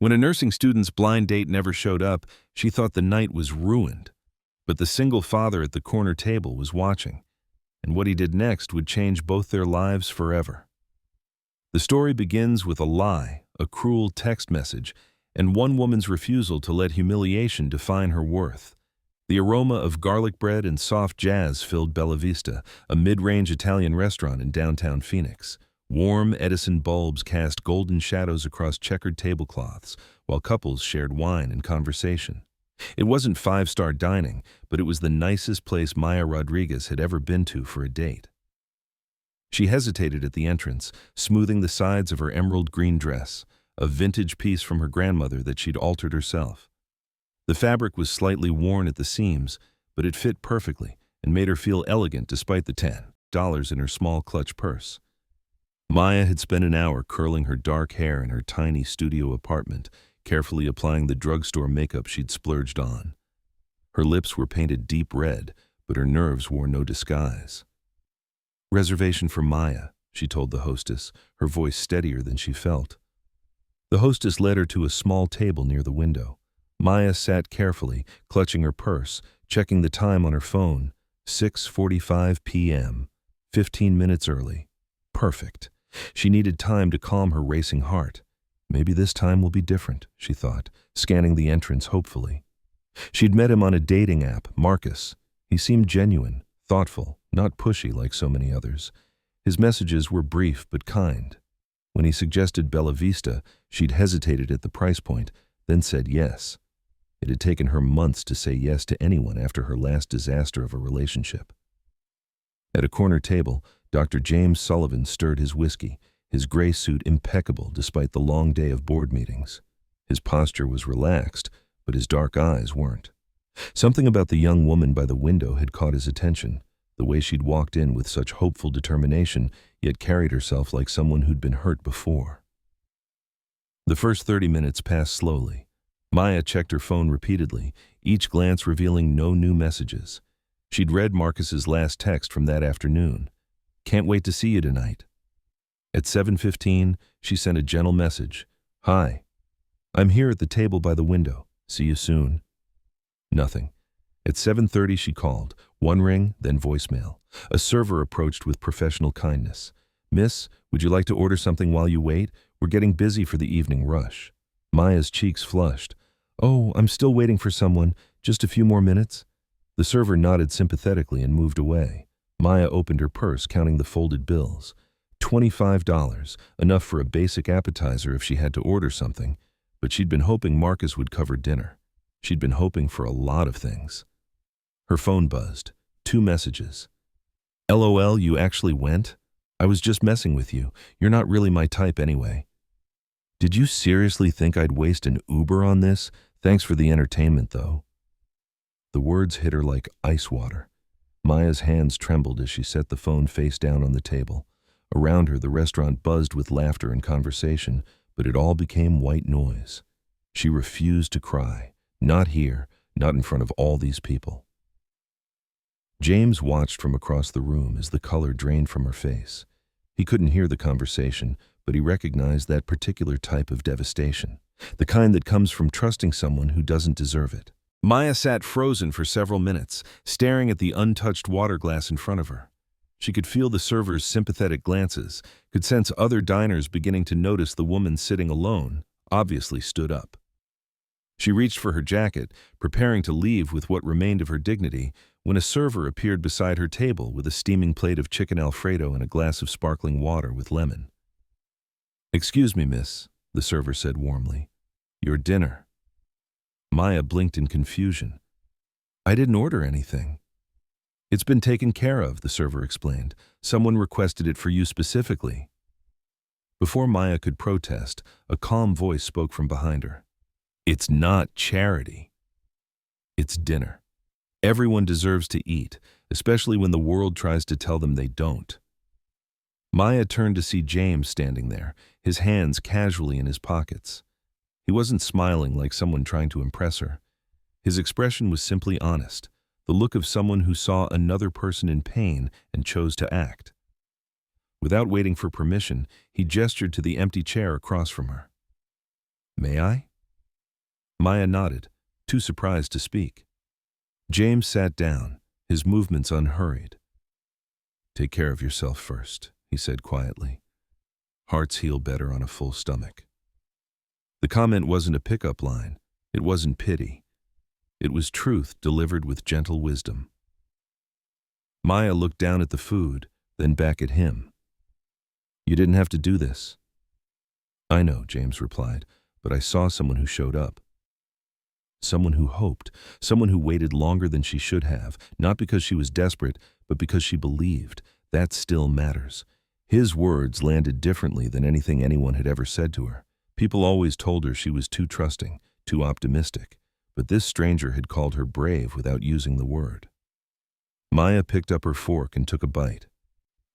When a nursing student's blind date never showed up, she thought the night was ruined. But the single father at the corner table was watching, and what he did next would change both their lives forever. The story begins with a lie, a cruel text message, and one woman's refusal to let humiliation define her worth. The aroma of garlic bread and soft jazz filled Bella Vista, a mid-range Italian restaurant in downtown Phoenix. Warm Edison bulbs cast golden shadows across checkered tablecloths, while couples shared wine and conversation. It wasn't five-star dining, but it was the nicest place Maya Rodriguez had ever been to for a date. She hesitated at the entrance, smoothing the sides of her emerald green dress, a vintage piece from her grandmother that she'd altered herself. The fabric was slightly worn at the seams, but it fit perfectly and made her feel elegant despite the $10 in her small clutch purse. Maya had spent an hour curling her dark hair in her tiny studio apartment, carefully applying the drugstore makeup she'd splurged on. Her lips were painted deep red, but her nerves wore no disguise. "Reservation for Maya," she told the hostess, her voice steadier than she felt. The hostess led her to a small table near the window. Maya sat carefully, clutching her purse, checking the time on her phone. 6:45 p.m., 15 minutes early. Perfect. She needed time to calm her racing heart. Maybe this time will be different, she thought, scanning the entrance hopefully. She'd met him on a dating app, Marcus. He seemed genuine, thoughtful, not pushy like so many others. His messages were brief but kind. When he suggested Bella Vista, she'd hesitated at the price point, then said yes. It had taken her months to say yes to anyone after her last disaster of a relationship. At a corner table, Dr. James Sullivan stirred his whiskey, his gray suit impeccable despite the long day of board meetings. His posture was relaxed, but his dark eyes weren't. Something about the young woman by the window had caught his attention, the way she'd walked in with such hopeful determination, yet carried herself like someone who'd been hurt before. The first 30 minutes passed slowly. Maya checked her phone repeatedly, each glance revealing no new messages. She'd read Marcus's last text from that afternoon. "Can't wait to see you tonight." At 7:15, she sent a gentle message. "Hi. I'm here at the table by the window. See you soon." Nothing. At 7:30, she called. One ring, then voicemail. A server approached with professional kindness. "Miss, would you like to order something while you wait? We're getting busy for the evening rush." Maya's cheeks flushed. "Oh, I'm still waiting for someone. Just a few more minutes?" The server nodded sympathetically and moved away. Maya opened her purse, counting the folded bills. $25, enough for a basic appetizer if she had to order something, but she'd been hoping Marcus would cover dinner. She'd been hoping for a lot of things. Her phone buzzed. 2 messages. "LOL, you actually went? I was just messing with you. You're not really my type anyway." "Did you seriously think I'd waste an Uber on this? Thanks for the entertainment, though." The words hit her like ice water. Maya's hands trembled as she set the phone face down on the table. Around her, the restaurant buzzed with laughter and conversation, but it all became white noise. She refused to cry. Not here, not in front of all these people. James watched from across the room as the color drained from her face. He couldn't hear the conversation, but he recognized that particular type of devastation, the kind that comes from trusting someone who doesn't deserve it. Maya sat frozen for several minutes, staring at the untouched water glass in front of her. She could feel the server's sympathetic glances, could sense other diners beginning to notice the woman sitting alone, obviously stood up. She reached for her jacket, preparing to leave with what remained of her dignity, when a server appeared beside her table with a steaming plate of chicken Alfredo and a glass of sparkling water with lemon. "Excuse me, miss," the server said warmly. "Your dinner." Maya blinked in confusion. "I didn't order anything." "It's been taken care of," the server explained. "Someone requested it for you specifically." Before Maya could protest, a calm voice spoke from behind her. "It's not charity. It's dinner. Everyone deserves to eat, especially when the world tries to tell them they don't." Maya turned to see James standing there, his hands casually in his pockets. He wasn't smiling like someone trying to impress her. His expression was simply honest, the look of someone who saw another person in pain and chose to act. Without waiting for permission, he gestured to the empty chair across from her. "May I?" Maya nodded, too surprised to speak. James sat down, his movements unhurried. "Take care of yourself first," he said quietly. "Hearts heal better on a full stomach." The comment wasn't a pickup line. It wasn't pity. It was truth delivered with gentle wisdom. Maya looked down at the food, then back at him. "You didn't have to do this." "I know," James replied, "but I saw someone who showed up. Someone who hoped, someone who waited longer than she should have, not because she was desperate, but because she believed. That still matters." His words landed differently than anything anyone had ever said to her. People always told her she was too trusting, too optimistic, but this stranger had called her brave without using the word. Maya picked up her fork and took a bite.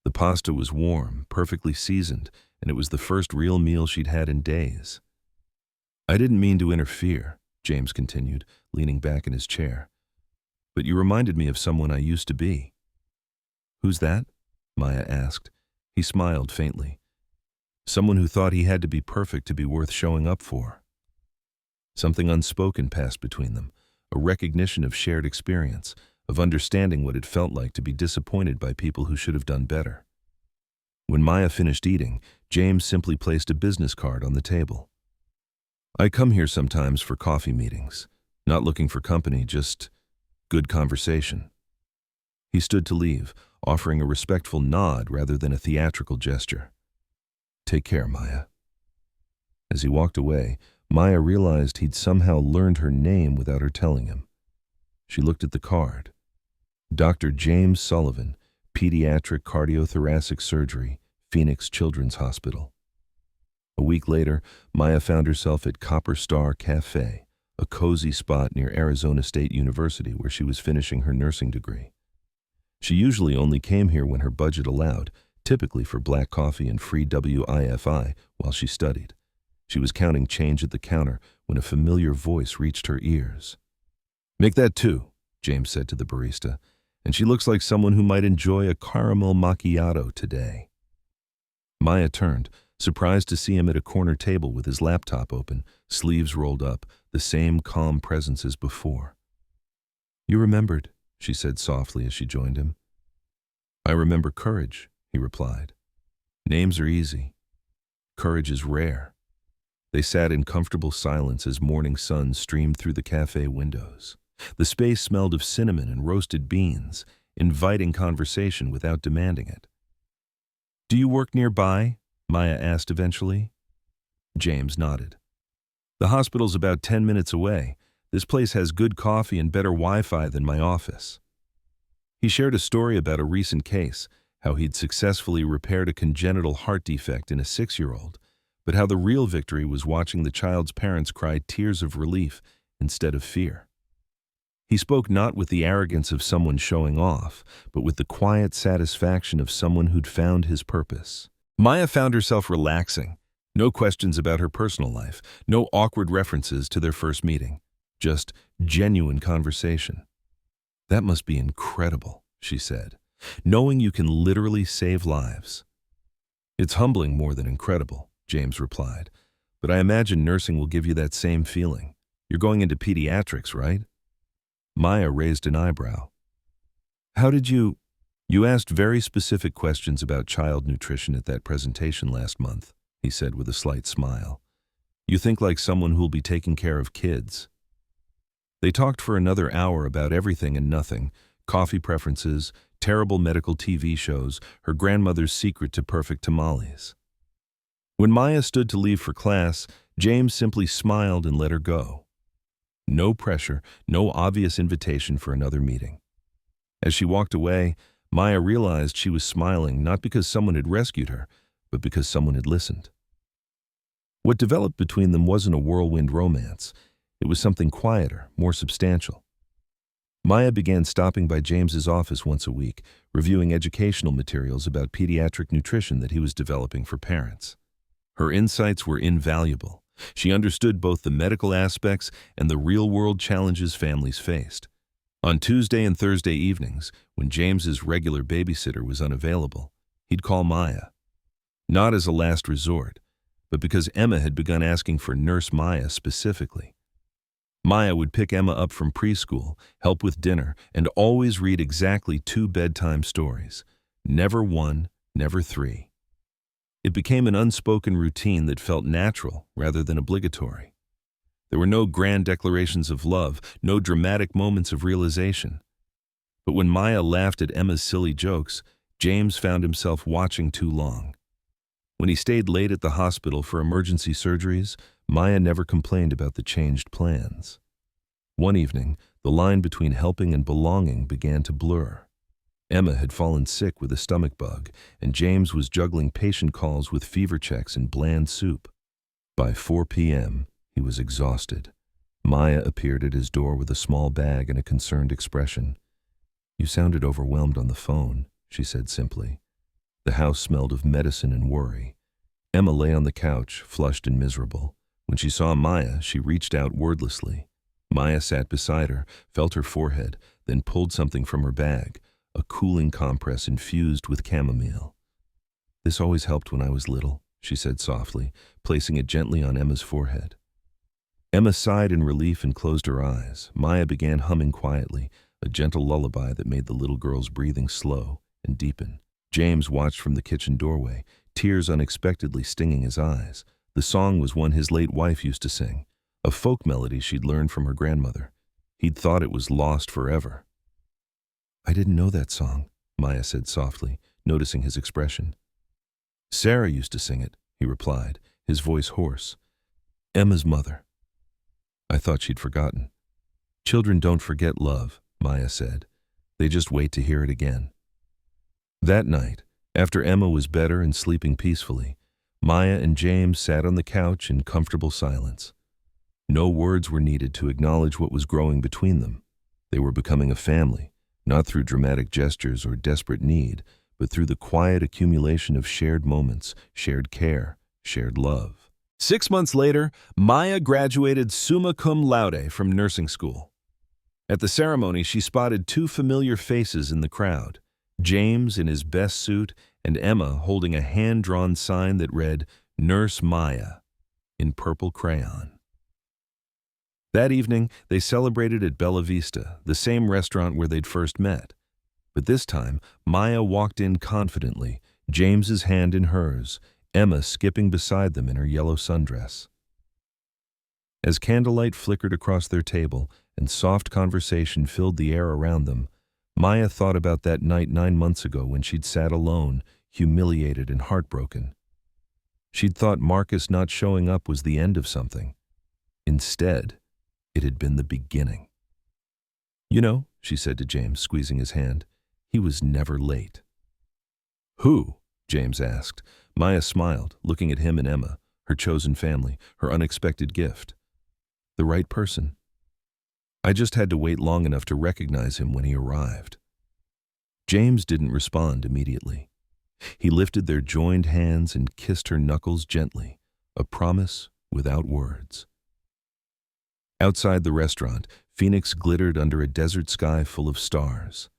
The pasta was warm, perfectly seasoned, and it was the first real meal she'd had in days. "I didn't mean to interfere," James continued, leaning back in his chair. "But you reminded me of someone I used to be." "Who's that?" Maya asked. He smiled faintly. "Someone who thought he had to be perfect to be worth showing up for." Something unspoken passed between them, a recognition of shared experience, of understanding what it felt like to be disappointed by people who should have done better. When Maya finished eating, James simply placed a business card on the table. "I come here sometimes for coffee meetings, not looking for company, just good conversation." He stood to leave, offering a respectful nod rather than a theatrical gesture. "Take care, Maya." As he walked away, Maya realized he'd somehow learned her name without her telling him. She looked at the card. Dr. James Sullivan, Pediatric Cardiothoracic Surgery, Phoenix Children's Hospital. A week later, Maya found herself at Copper Star Cafe, a cozy spot near Arizona State University where she was finishing her nursing degree. She usually only came here when her budget allowed, typically for black coffee and free WIFI while she studied. She was counting change at the counter when a familiar voice reached her ears. "Make that 2, James said to the barista, "and she looks like someone who might enjoy a caramel macchiato today." Maya turned, surprised to see him at a corner table with his laptop open, sleeves rolled up, the same calm presence as before. "You remembered," she said softly as she joined him. "I remember courage," he replied. "Names are easy. Courage is rare." They sat in comfortable silence as morning sun streamed through the cafe windows. The space smelled of cinnamon and roasted beans, inviting conversation without demanding it. "Do you work nearby?" Maya asked eventually. James nodded. "The hospital's about 10 minutes away. This place has good coffee and better Wi-Fi than my office." He shared a story about a recent case, how he'd successfully repaired a congenital heart defect in a 6-year-old, but how the real victory was watching the child's parents cry tears of relief instead of fear. He spoke not with the arrogance of someone showing off, but with the quiet satisfaction of someone who'd found his purpose. Maya found herself relaxing. No questions about her personal life, no awkward references to their first meeting. Just genuine conversation. "That must be incredible," she said, "knowing you can literally save lives." "It's humbling more than incredible," James replied, "but I imagine nursing will give you that same feeling. You're going into pediatrics, right?" Maya raised an eyebrow. "How did you asked very specific questions about child nutrition at that presentation last month," he said with a slight smile. "You think like someone who'll be taking care of kids." They talked for another hour about everything and nothing, coffee preferences, terrible medical TV shows, her grandmother's secret to perfect tamales. When Maya stood to leave for class, James simply smiled and let her go. No pressure, no obvious invitation for another meeting. As she walked away, Maya realized she was smiling not because someone had rescued her, but because someone had listened. What developed between them wasn't a whirlwind romance. It was something quieter, more substantial. Maya began stopping by James's office once a week, reviewing educational materials about pediatric nutrition that he was developing for parents. Her insights were invaluable. She understood both the medical aspects and the real-world challenges families faced. On Tuesday and Thursday evenings, when James's regular babysitter was unavailable, he'd call Maya. Not as a last resort, but because Emma had begun asking for Nurse Maya specifically. Maya would pick Emma up from preschool, help with dinner, and always read exactly 2 bedtime stories. Never 1, never 3. It became an unspoken routine that felt natural rather than obligatory. There were no grand declarations of love, no dramatic moments of realization. But when Maya laughed at Emma's silly jokes, James found himself watching too long. When he stayed late at the hospital for emergency surgeries, Maya never complained about the changed plans. One evening, the line between helping and belonging began to blur. Emma had fallen sick with a stomach bug, and James was juggling patient calls with fever checks and bland soup. By 4 p.m., he was exhausted. Maya appeared at his door with a small bag and a concerned expression. "You sounded overwhelmed on the phone," she said simply. The house smelled of medicine and worry. Emma lay on the couch, flushed and miserable. When she saw Maya, she reached out wordlessly. Maya sat beside her, felt her forehead, then pulled something from her bag, a cooling compress infused with chamomile. "This always helped when I was little," she said softly, placing it gently on Emma's forehead. Emma sighed in relief and closed her eyes. Maya began humming quietly, a gentle lullaby that made the little girl's breathing slow and deepen. James watched from the kitchen doorway, tears unexpectedly stinging his eyes. The song was one his late wife used to sing, a folk melody she'd learned from her grandmother. He'd thought it was lost forever. "I didn't know that song," Maya said softly, noticing his expression. "Sarah used to sing it," he replied, his voice hoarse. "Emma's mother." "I thought she'd forgotten." "Children don't forget love," Maya said. "They just wait to hear it again." That night, after Emma was better and sleeping peacefully, Maya and James sat on the couch in comfortable silence. No words were needed to acknowledge what was growing between them. They were becoming a family, not through dramatic gestures or desperate need, but through the quiet accumulation of shared moments, shared care, shared love. 6 months later, Maya graduated summa cum laude from nursing school. At the ceremony, she spotted 2 familiar faces in the crowd, James in his best suit and Emma holding a hand-drawn sign that read, "Nurse Maya," in purple crayon. That evening, they celebrated at Bella Vista, the same restaurant where they'd first met. But this time, Maya walked in confidently, James's hand in hers, Emma skipping beside them in her yellow sundress. As candlelight flickered across their table and soft conversation filled the air around them, Maya thought about that night 9 months ago when she'd sat alone, humiliated and heartbroken. She'd thought Marcus not showing up was the end of something. Instead, it had been the beginning. "You know," she said to James, squeezing his hand, "he was never late." "Who?" James asked. Maya smiled, looking at him and Emma, her chosen family, her unexpected gift. "The right person. I just had to wait long enough to recognize him when he arrived." James didn't respond immediately. He lifted their joined hands and kissed her knuckles gently, a promise without words. Outside the restaurant, Phoenix glittered under a desert sky full of stars.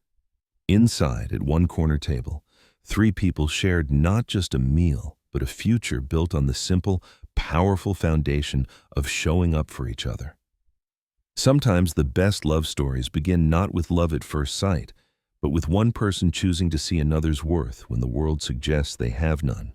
Inside, at one corner table, 3 people shared not just a meal, but a future built on the simple, powerful foundation of showing up for each other. Sometimes the best love stories begin not with love at first sight, but with one person choosing to see another's worth when the world suggests they have none.